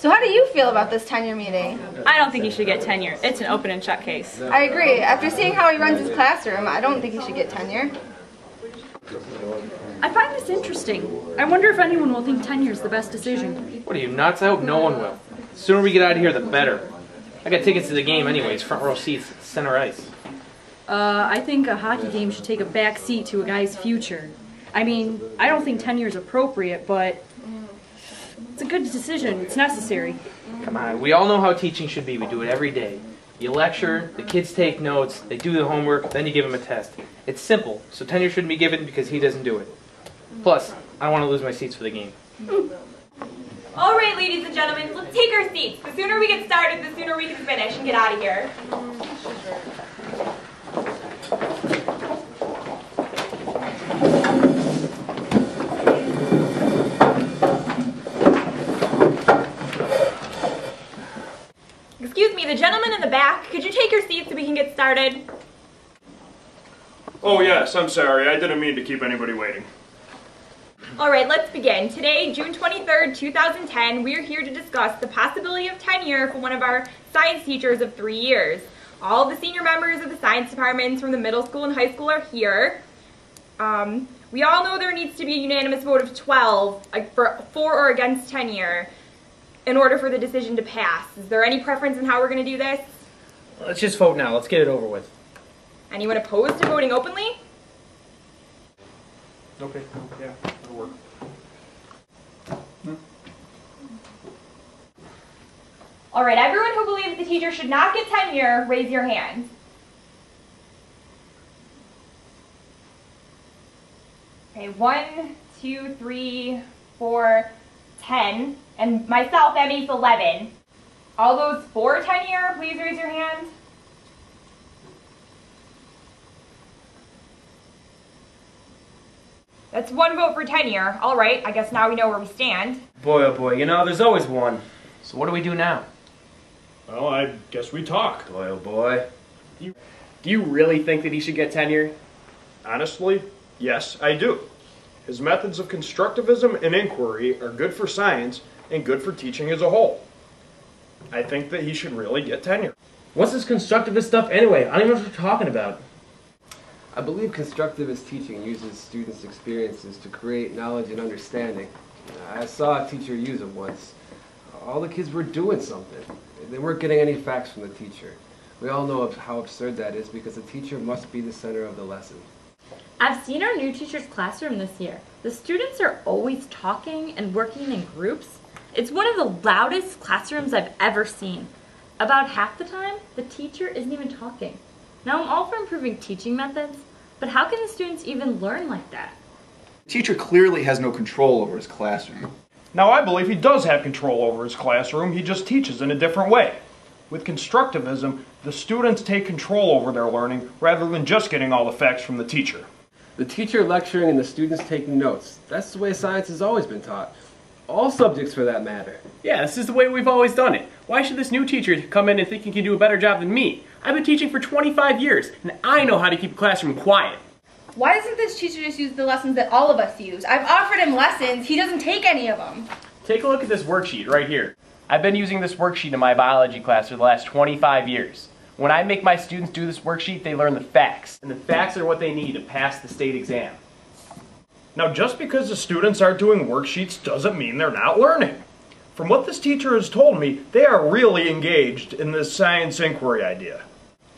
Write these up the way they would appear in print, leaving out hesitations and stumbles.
So how do you feel about this tenure meeting? I don't think he should get tenure. It's an open and shut case. I agree. After seeing how he runs his classroom, I don't think he should get tenure. I find this interesting. I wonder if anyone will think tenure is the best decision. What are you, nuts? I hope no one will. The sooner we get out of here, the better. I got tickets to the game anyways, front row seats, center ice. I think a hockey game should take a back seat to a guy's future. I mean, I don't think tenure is appropriate, but it's a good decision. It's necessary. Come on, we all know how teaching should be. We do it every day. You lecture, the kids take notes, they do the homework, then you give them a test. It's simple, so tenure shouldn't be given because he doesn't do it. Plus, I don't want to lose my seats for the game. All right, ladies and gentlemen, let's take our seats. The sooner we get started, the sooner we can finish and get out of here. Excuse me, the gentleman in the back, could you take your seats so we can get started? Oh yes, I'm sorry. I didn't mean to keep anybody waiting. All right, let's begin. Today, June 23rd, 2010, we are here to discuss the possibility of tenure for one of our science teachers of 3 years. All of the senior members of the science departments from the middle school and high school are here. We all know there needs to be a unanimous vote of 12 for or against tenure in order for the decision to pass. Is there any preference in how we're going to do this? Let's just vote now. Let's get it over with. Anyone opposed to voting openly? Okay, yeah, that'll work. All right, everyone who believes the teacher should not get tenure, raise your hand. Okay, 1, 2, 3, 4, 10, and myself, that makes 11. All those for tenure, please raise your hand. That's 1 vote for tenure. All right, I guess now we know where we stand. Boy, oh boy, you know, there's always one. So what do we do now? Well, I guess we talk. Boy, oh boy. Do you really think that he should get tenure? Honestly, yes, I do. His methods of constructivism and inquiry are good for science and good for teaching as a whole. I think that he should really get tenure. What's this constructivist stuff anyway? I don't even know what you're talking about. I believe constructivist teaching uses students' experiences to create knowledge and understanding. I saw a teacher use it once. All the kids were doing something. They weren't getting any facts from the teacher. We all know how absurd that is because the teacher must be the center of the lesson. I've seen our new teacher's classroom this year. The students are always talking and working in groups. It's one of the loudest classrooms I've ever seen. About half the time, the teacher isn't even talking. Now, I'm all for improving teaching methods, but how can the students even learn like that? The teacher clearly has no control over his classroom. Now, I believe he does have control over his classroom, he just teaches in a different way. With constructivism, the students take control over their learning rather than just getting all the facts from the teacher. The teacher lecturing and the students taking notes. That's the way science has always been taught. All subjects for that matter. Yeah, this is the way we've always done it. Why should this new teacher come in and think he can do a better job than me? I've been teaching for 25 years, and I know how to keep a classroom quiet. Why doesn't this teacher just use the lessons that all of us use? I've offered him lessons. He doesn't take any of them. Take a look at this worksheet right here. I've been using this worksheet in my biology class for the last 25 years. When I make my students do this worksheet, they learn the facts. And the facts are what they need to pass the state exam. Now, just because the students are doing worksheets doesn't mean they're not learning. From what this teacher has told me, they are really engaged in this science inquiry idea.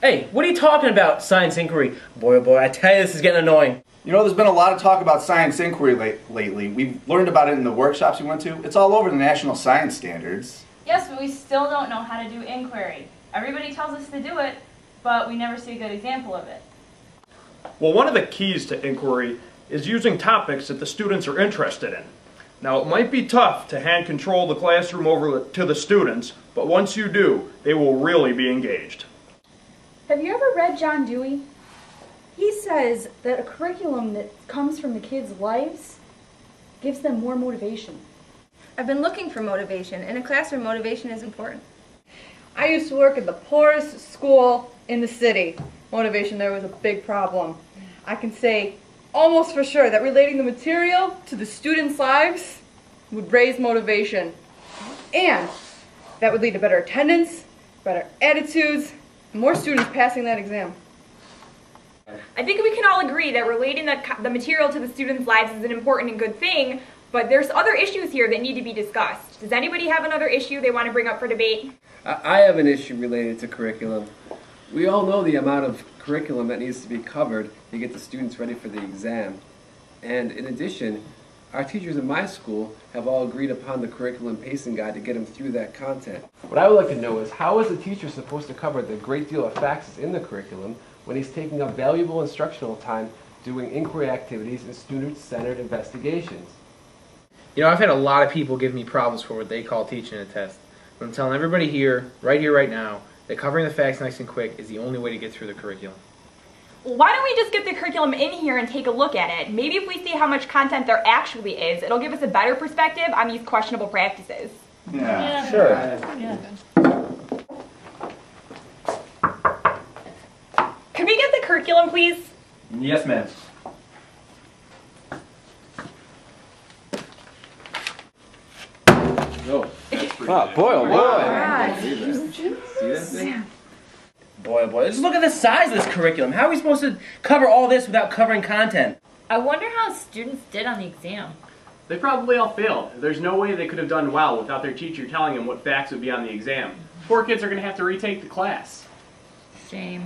Hey, what are you talking about, science inquiry? Boy, oh boy, I tell you, this is getting annoying. You know, there's been a lot of talk about science inquiry lately. We've learned about it in the workshops we went to. It's all over the national science standards. Yes, but we still don't know how to do inquiry. Everybody tells us to do it, but we never see a good example of it. Well, one of the keys to inquiry is using topics that the students are interested in. Now, it might be tough to hand control the classroom over to the students, but once you do, they will really be engaged. Have you ever read John Dewey? He says that a curriculum that comes from the kids' lives gives them more motivation. I've been looking for motivation. In a classroom, motivation is important. I used to work at the poorest school in the city. Motivation there was a big problem. I can say almost for sure that relating the material to the students' lives would raise motivation. And That would lead to better attendance, better attitudes, and more students passing that exam. I think we can all agree that relating the material to the students' lives is an important and good thing, but there's other issues here that need to be discussed. Does anybody have another issue they want to bring up for debate? I have an issue related to curriculum. We all know the amount of curriculum that needs to be covered to get the students ready for the exam. And in addition, our teachers in my school have all agreed upon the curriculum pacing guide to get them through that content. What I would like to know is, how is a teacher supposed to cover the great deal of facts that's in the curriculum when he's taking up valuable instructional time doing inquiry activities and student-centered investigations? You know, I've had a lot of people give me problems for what they call teaching a test. But I'm telling everybody here, right now, that covering the facts nice and quick is the only way to get through the curriculum. Why don't we just get the curriculum in here and take a look at it? Maybe if we see how much content there actually is, it'll give us a better perspective on these questionable practices. Yeah. Sure. Could we get the curriculum, please? Yes, ma'am. Oh, boy, oh boy. See that thing? Boy, oh boy, just look at the size of this curriculum. How are we supposed to cover all this without covering content? I wonder how students did on the exam. They probably all failed. There's no way they could have done well without their teacher telling them what facts would be on the exam. Poor kids are going to have to retake the class. Shame.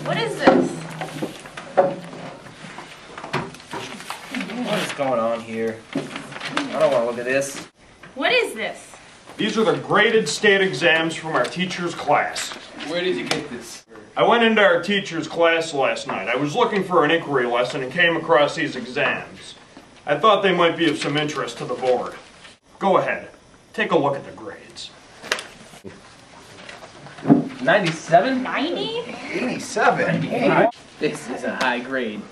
What is this? What is going on here? I don't want to look at this. What is this? These are the graded state exams from our teacher's class. Where did you get this? I went into our teacher's class last night. I was looking for an inquiry lesson and came across these exams. I thought they might be of some interest to the board. Go ahead, take a look at the grades. 97? 90? 87. This is a high grade.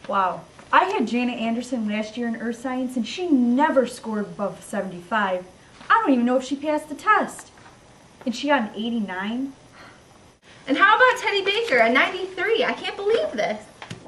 Wow. I had Jana Anderson last year in Earth Science and she never scored above 75. I don't even know if she passed the test. And she got an 89. And how about Teddy Baker, a 93? I can't believe this.